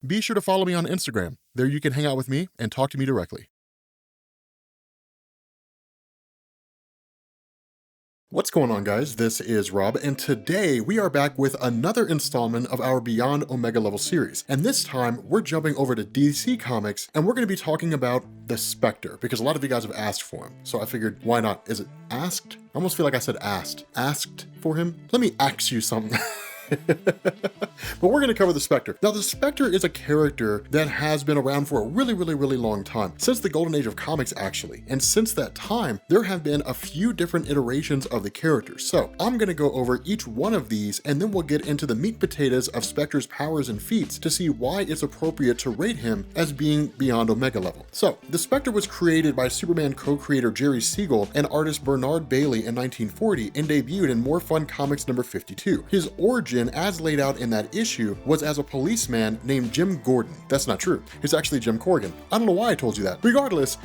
Be sure to follow me on Instagram. There you can hang out with me and talk to me directly. What's going on, guys? This is Rob, and today we are back with another installment of our Beyond Omega Level series. And this time, we're jumping over to DC Comics, and we're going to be talking about the Spectre, because a lot of you guys have asked for him. So I figured, why not? Is it asked? I almost feel like I said asked. Asked for him? Let me ask you something. But we're going to cover the Spectre. Now, the Spectre is a character that has been around for a really long time, since the golden age of comics actually. And since that time, there have been a few different iterations of the character. So I'm going to go over each one of these, and then we'll get into the meat potatoes of Spectre's powers and feats to see why it's appropriate to rate him as being beyond Omega level. So the Spectre was created by Superman co-creator Jerry Siegel and artist Bernard Bailey in 1940 and debuted in More Fun Comics number 52. His origin, as laid out in that issue, was as a policeman named Jim Gordon. That's not true. It's actually Jim Corrigan. I don't know why I told you that. Regardless,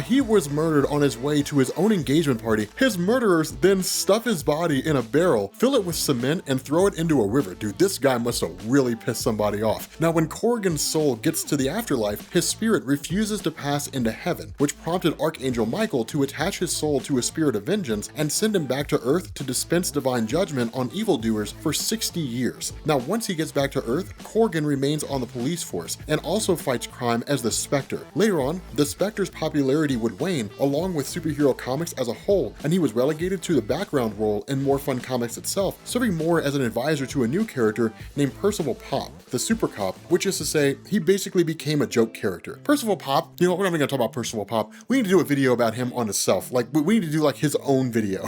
he was murdered on his way to his own engagement party. His murderers then stuff his body in a barrel, fill it with cement, and throw it into a river. Dude, this guy must have really pissed somebody off. Now, when Corrigan's soul gets to the afterlife, his spirit refuses to pass into heaven, which prompted Archangel Michael to attach his soul to a spirit of vengeance and send him back to Earth to dispense divine judgment on evildoers for 60 years. Now, once he gets back to Earth, Corrigan remains on the police force and also fights crime as the Spectre. Later on, the Spectre's popularity would wane along with superhero comics as a whole, and he was relegated to the background role in More Fun Comics itself, serving more as an advisor to a new character named Percival Pop, the Super Cop, which is to say, he basically became a joke character. Percival Pop, you know, we're not even gonna talk about Percival Pop. We need to do a video about him on himself. Like, we need to do like his own video.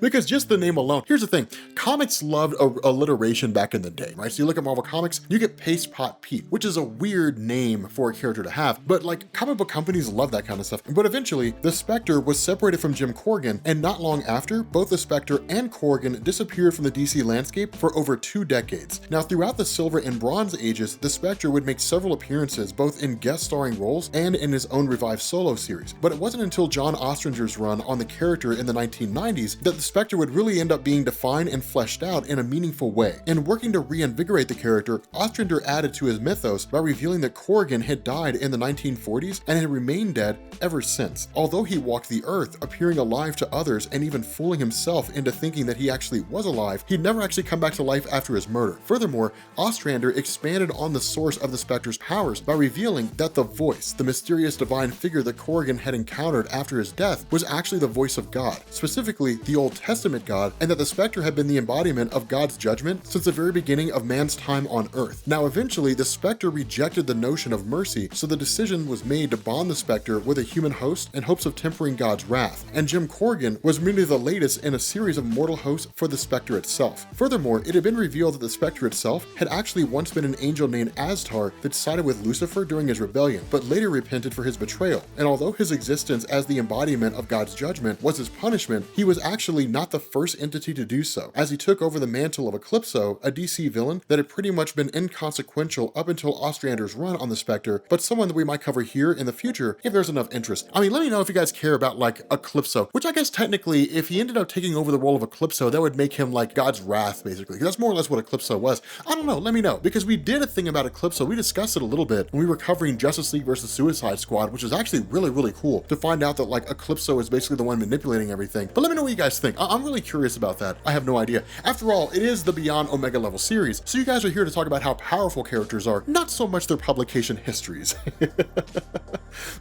Because just the name alone, here's the thing, comics loved alliteration back in the day, right? So you look at Marvel Comics, you get Paste Pot Pete, which is a weird name for a character to have, but like comic book companies love that kind of stuff. But eventually, the Spectre was separated from Jim Corrigan, and not long after, both the Spectre and Corrigan disappeared from the DC landscape for over 2 decades. Now, throughout the Silver and Bronze Ages, the Spectre would make several appearances, both in guest starring roles and in his own revived solo series. But it wasn't until John Ostrander's run on the character in the 1990s that the Spectre would really end up being defined and fleshed out in a meaningful way. In working to reinvigorate the character, Ostrander added to his mythos by revealing that Corrigan had died in the 1940s and had remained dead ever since. Although he walked the earth, appearing alive to others and even fooling himself into thinking that he actually was alive, he'd never actually come back to life after his murder. Furthermore, Ostrander expanded on the source of the Spectre's powers by revealing that the voice, the mysterious divine figure that Corrigan had encountered after his death, was actually the voice of God, specifically the Old Testament God, and that the Spectre had been the embodiment of God's judgment since the very beginning of man's time on Earth. Now, eventually, the Spectre rejected the notion of mercy, so the decision was made to bond the Spectre with a human host in hopes of tempering God's wrath, and Jim Corrigan was merely the latest in a series of mortal hosts for the Spectre itself. Furthermore, it had been revealed that the Spectre itself had actually once been an angel named Aztar that sided with Lucifer during his rebellion, but later repented for his betrayal. And although his existence as the embodiment of God's judgment was his punishment, he was actually not the first entity to do so, as he took over the mantle of Eclipso, a DC villain that had pretty much been inconsequential up until Ostrander's run on the Spectre, but someone that we might cover here in the future if there's enough interest. I mean, let me know if you guys care about like Eclipso, which I guess technically, if he ended up taking over the role of Eclipso, that would make him like God's wrath, basically. That's more or less what Eclipso was. I don't know, let me know, because we did a thing about Eclipso. We discussed it a little bit when we were covering Justice League versus Suicide Squad, which is actually really cool to find out that like Eclipso is basically the one manipulating everything. But let me know what you guys think. I'm really curious about that. I have no idea. After all, it is the Beyond Omega level series, so you guys are here to talk about how powerful characters are, not so much their publication histories.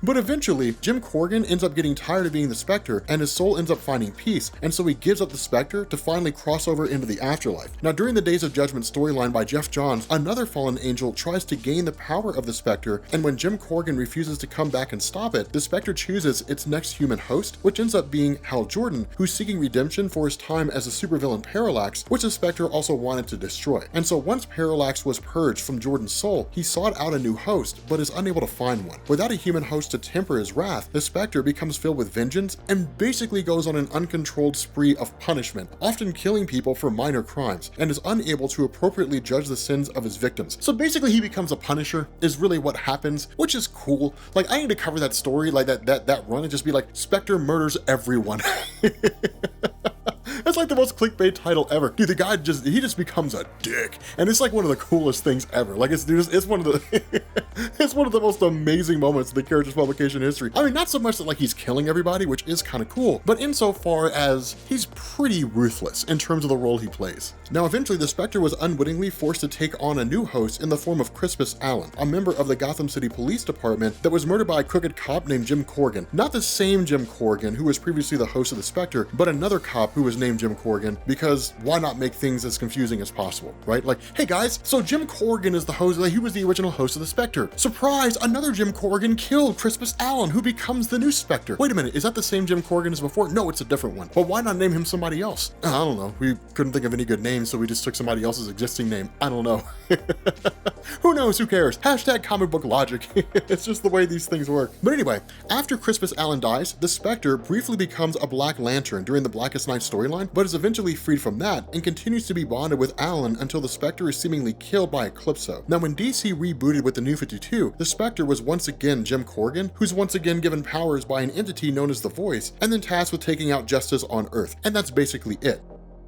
But eventually, Jim Corrigan ends up getting tired of being the Spectre, and his soul ends up finding peace, and so he gives up the Spectre to finally cross over into the afterlife. Now, during the Days of Judgment storyline by Jeff Johns, another fallen angel tries to gain the power of the Spectre, and when Jim Corrigan refuses to come back and stop it, the Spectre chooses its next human host, which ends up being Hal Jordan, who's seeking redemption for his time as a supervillain Parallax, which the Spectre also wanted to destroy. And so once Parallax was purged from Jordan's soul, he sought out a new host, but is unable to find one. Without a human host to temper his wrath, the Spectre becomes filled with vengeance and basically goes on an uncontrolled spree of punishment, often killing people for minor crimes, and is unable to appropriately judge the sins of his victims. So basically he becomes a Punisher, is really what happens, which is cool. Like, I need to cover that story, like that run, and just be like, Spectre murders everyone. That's It's like the most clickbait title ever. Dude, the guy he just becomes a dick. And it's like one of the coolest things ever. Like it's one of the, it's one of the most amazing moments in the character's publication history. I mean, not so much that like he's killing everybody, which is kind of cool, but insofar as he's pretty ruthless in terms of the role he plays. Now, eventually the Spectre was unwittingly forced to take on a new host in the form of Crispus Allen, a member of the Gotham City Police Department that was murdered by a crooked cop named Jim Corrigan. Not the same Jim Corrigan who was previously the host of the Spectre, but another cop who was named Jim Corrigan, because why not make things as confusing as possible, right? Like, hey guys, so Jim Corrigan is the host, he was the original host of the Spectre. Surprise, another Jim Corrigan killed Crispus Allen, who becomes the new Spectre. Wait a minute, is that the same Jim Corrigan as before? No, it's a different one. Well, why not name him somebody else? I don't know, we couldn't think of any good names, so we just took somebody else's existing name. I don't know. Who knows, who cares? Hashtag comic book logic. It's just the way these things work. But anyway, after Crispus Allen dies, the Spectre briefly becomes a Black Lantern during the Blackest Night storyline, but is eventually freed from that and continues to be bonded with Allen until the Spectre is seemingly killed by Eclipso. Now, when DC rebooted with the New 52, the Spectre was once again Jim Corrigan, who's once again given powers by an entity known as the Voice, and then tasked with taking out justice on Earth. And that's basically it.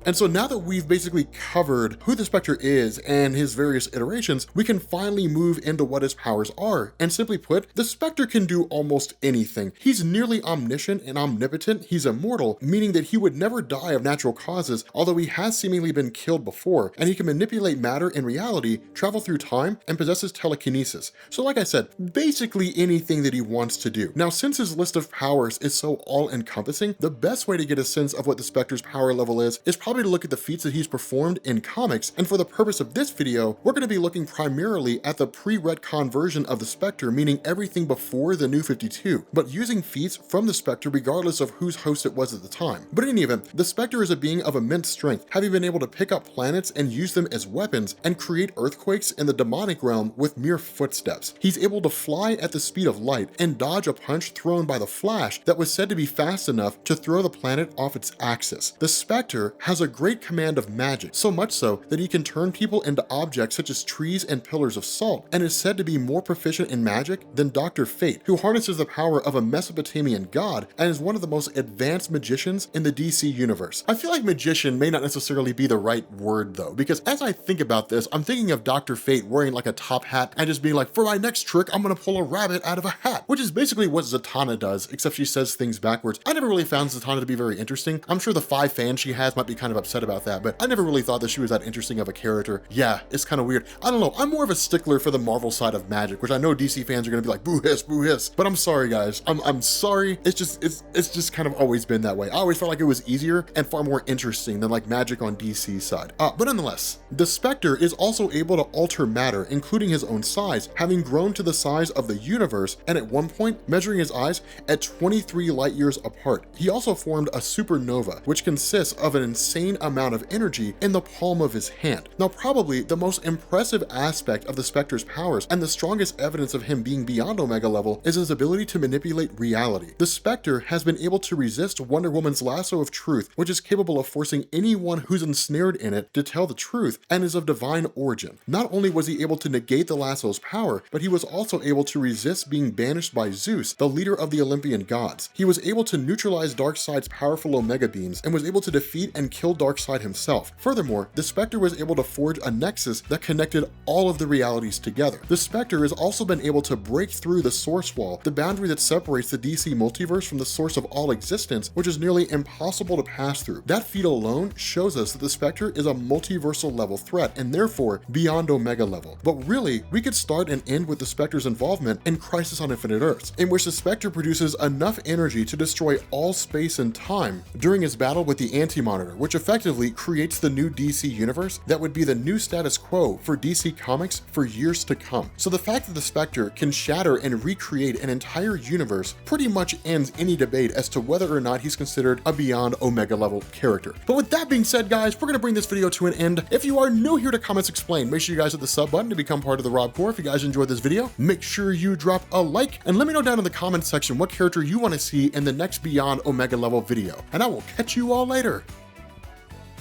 And so now that we've basically covered who the Spectre is and his various iterations, we can finally move into what his powers are. And simply put, the Spectre can do almost anything. He's nearly omniscient and omnipotent. He's immortal, meaning that he would never die of natural causes, although he has seemingly been killed before, and he can manipulate matter in reality, travel through time, and possesses telekinesis. So like I said, basically anything that he wants to do. Now, since his list of powers is so all-encompassing, the best way to get a sense of what the Spectre's power level is probably to look at the feats that he's performed in comics, and for the purpose of this video, we're going to be looking primarily at the pre-retcon version of the Spectre, meaning everything before the New 52, but using feats from the Spectre regardless of whose host it was at the time. But in any event, the Spectre is a being of immense strength, having been able to pick up planets and use them as weapons and create earthquakes in the demonic realm with mere footsteps. He's able to fly at the speed of light and dodge a punch thrown by the Flash that was said to be fast enough to throw the planet off its axis. The Spectre has a great command of magic, so much so that he can turn people into objects such as trees and pillars of salt, and is said to be more proficient in magic than Dr. Fate, who harnesses the power of a Mesopotamian god and is one of the most advanced magicians in the DC universe. I feel like magician may not necessarily be the right word though, because as I think about this, I'm thinking of Dr. Fate wearing like a top hat and just being like, for my next trick, I'm gonna pull a rabbit out of a hat, which is basically what Zatanna does, except she says things backwards. I never really found Zatanna to be very interesting. I'm sure the 5 fans she has might be kind of upset about that, but I never really thought that she was that interesting of a character. Yeah, it's kind of weird. I don't know, I'm more of a stickler for the Marvel side of magic, which I know DC fans are gonna be like, boo hiss, but I'm sorry guys, I'm sorry. It's just kind of always been that way. I always felt like it was easier and far more interesting than like magic on DC's side. But nonetheless, the Spectre is also able to alter matter, including his own size, having grown to the size of the universe, and at one point measuring his eyes at 23 light years apart. He also formed a supernova, which consists of an insane amount of energy in the palm of his hand. Now, probably the most impressive aspect of the Spectre's powers and the strongest evidence of him being beyond Omega level is his ability to manipulate reality. The Spectre has been able to resist Wonder Woman's lasso of truth, which is capable of forcing anyone who's ensnared in it to tell the truth, and is of divine origin. Not only was he able to negate the lasso's power, but he was also able to resist being banished by Zeus, the leader of the Olympian gods. He was able to neutralize Darkseid's powerful Omega beams and was able to defeat and kill Darkseid himself. Furthermore, the Spectre was able to forge a nexus that connected all of the realities together. The Spectre has also been able to break through the source wall, the boundary that separates the DC multiverse from the source of all existence, which is nearly impossible to pass through. That feat alone shows us that the Spectre is a multiversal level threat and therefore beyond Omega level. But really, we could start and end with the Spectre's involvement in Crisis on Infinite Earths, in which the Spectre produces enough energy to destroy all space and time during his battle with the Anti-Monitor, which effectively creates the new DC universe that would be the new status quo for DC Comics for years to come. So the fact that the Spectre can shatter and recreate an entire universe pretty much ends any debate as to whether or not he's considered a beyond Omega level character. But with that being said, guys, we're gonna bring this video to an end. If you are new here to Comics Explained, make sure you guys hit the sub button to become part of the Rob Corps. If you guys enjoyed this video, make sure you drop a like and let me know down in the comments section what character you want to see in the next Beyond Omega level video. And I will catch you all later.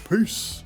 Peace.